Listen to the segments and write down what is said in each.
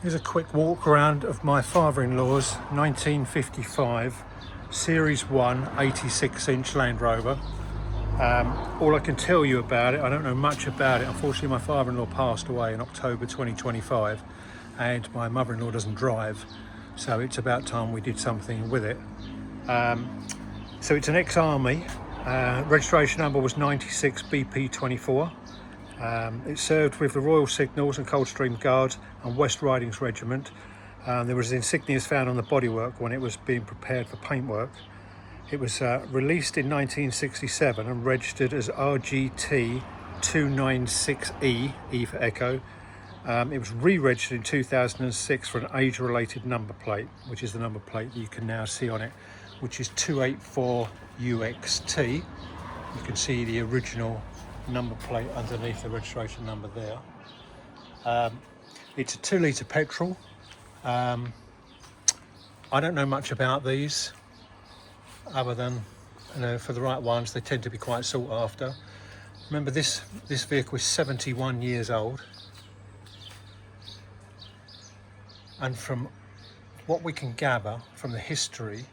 Here's a quick walk around of my father-in-law's 1955 Series 1 86-inch Land Rover. All I can tell you about it, I don't know much about it. Unfortunately, my father-in-law passed away in October 2025 and my mother-in-law doesn't drive, so it's about time we did something with it. So it's an ex-army, registration number was 96 BP24. It served with the Royal Signals and Coldstream Guards and West Riding's Regiment. There was insignias found on the bodywork when it was being prepared for paintwork. It was released in 1967 and registered as RGT 296E, E for Echo. It was re-registered in 2006 for an age-related number plate, which is the number plate that you can now see on it, which is 284UXT. You can see the original number plate underneath the registration number there. It's a 2-litre petrol. I don't know much about these other than, you know, for the right ones they tend to be quite sought after. Remember, this vehicle is 71 years old, and from what we can gather from the history,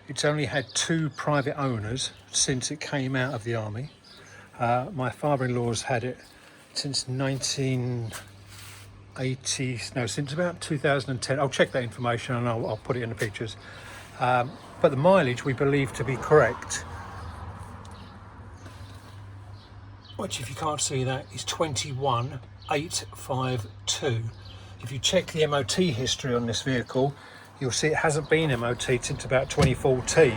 it's only had 2 private owners since it came out of the army. My father-in-law's had it since since about 2010. I'll check that information and I'll put it in the pictures. But the mileage we believe to be correct, which, if you can't see that, is 21,852. If you check the MOT history on this vehicle, you'll see it hasn't been MOT'd since about 2014.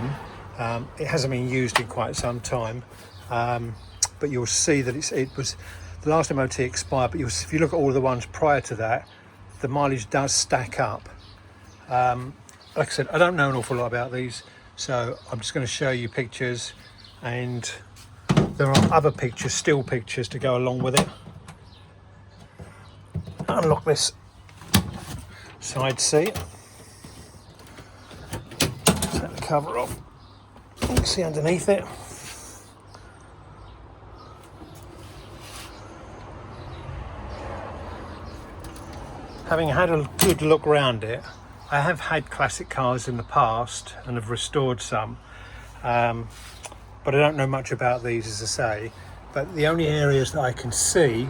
It hasn't been used in quite some time, but you'll see that it was the last MOT expired. But if you look at all the ones prior to that, the mileage does stack up. Like I said, I don't know an awful lot about these, so I'm just going to show you pictures, and there are other pictures, still pictures, to go along with it. Unlock this side seat. Take the cover off. You can see underneath it. Having had a good look around it, I have had classic cars in the past and have restored some, but I don't know much about these, as I say. But the only areas that I can see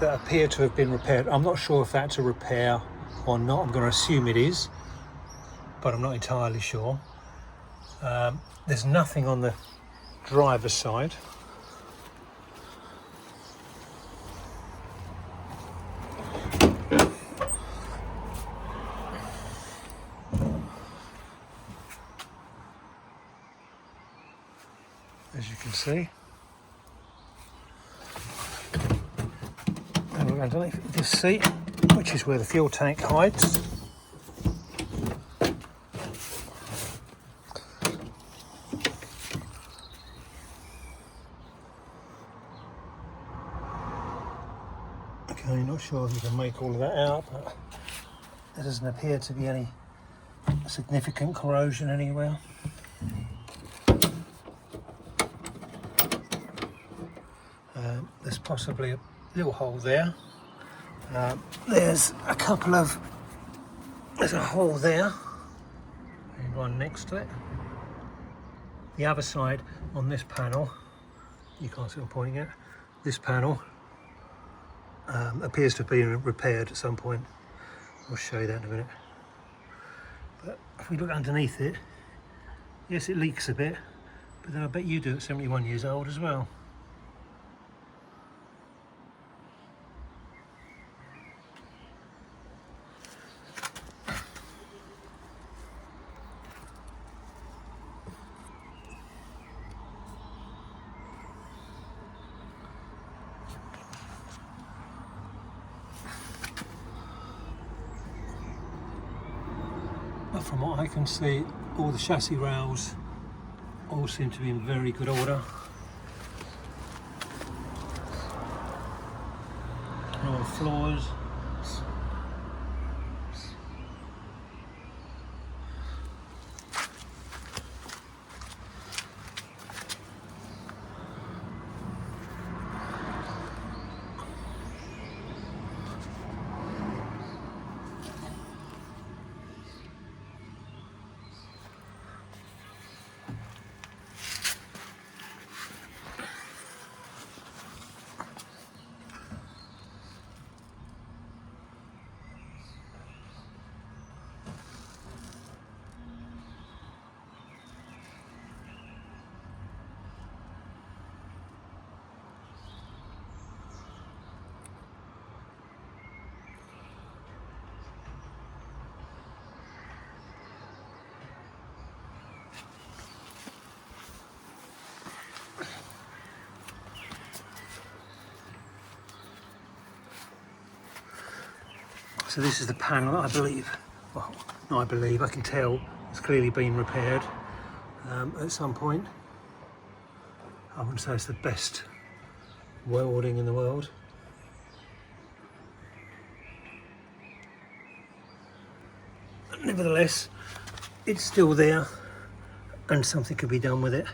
that appear to have been repaired, I'm not sure if that's a repair or not. I'm going to assume it is, but I'm not entirely sure. There's nothing on the driver's side. As you can see, and we're underneath this seat, which is where the fuel tank hides. Okay, not sure if you can make all of that out, but there doesn't appear to be any significant corrosion anywhere. There's possibly a little hole there. There's a hole there and one next to it. The other side on this panel, you can't see what I'm pointing at, this panel appears to have been repaired at some point. I'll show you that in a minute. But if we look underneath it, yes, it leaks a bit, but then I bet you do at 71 years old as well. But from what I can see, all the chassis rails all seem to be in very good order. All the floors. So this is the panel, I believe. Well, not I believe, I can tell it's clearly been repaired at some point. I wouldn't say it's the best welding in the world. But nevertheless, it's still there and something could be done with it.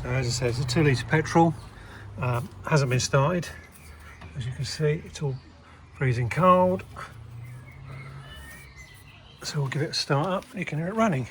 So as I said, it's a 2 litre petrol, hasn't been started. As you can see, it's all freezing cold. So we'll give it a start up, you can hear it running.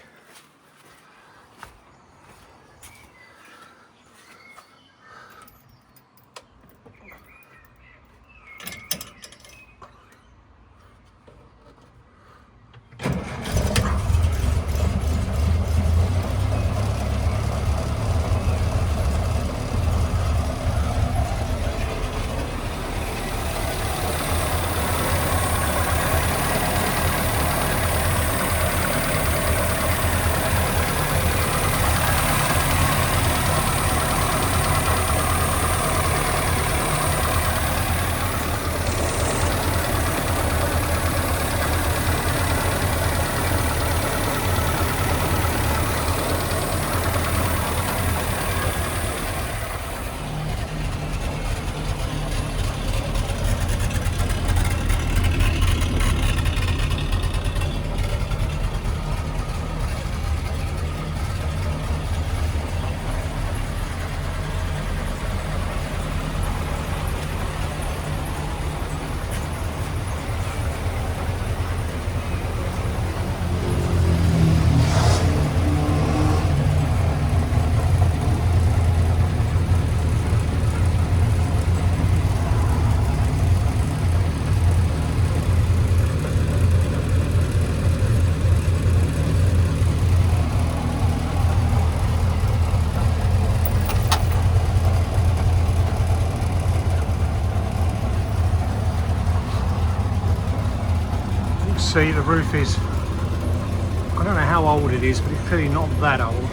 See, the roof is, I don't know how old it is, but it's clearly not that old.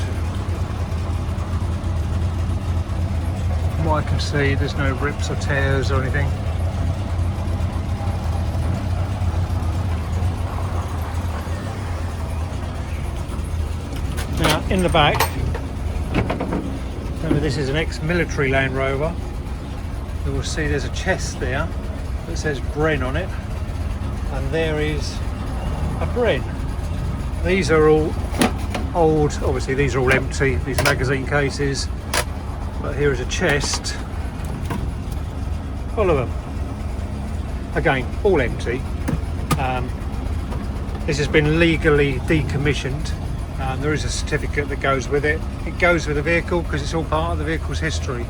From what I can see, there's no rips or tears or anything. Now, in the back, remember this is an ex-military Land Rover. You will see there's a chest there that says Bren on it, and there is a Bren. These are all old, obviously these are all empty, these magazine cases, but here is a chest full of them. Again, all empty. This has been legally decommissioned. There is a certificate that goes with it. It goes with the vehicle because it's all part of the vehicle's history.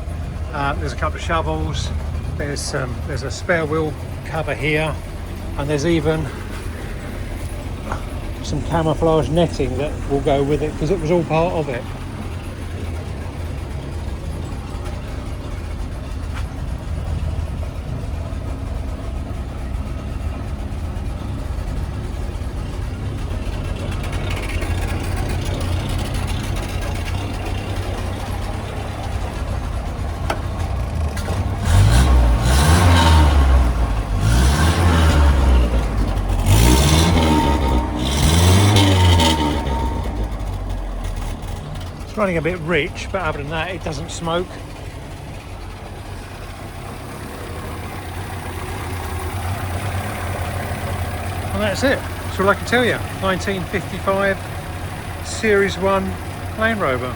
There's a couple of shovels, there's a spare wheel cover here, and there's even some camouflage netting that will go with it because it was all part of it. It's running a bit rich, but other than that, it doesn't smoke. And that's it. That's all I can tell you. 1955 Series 1 Land Rover.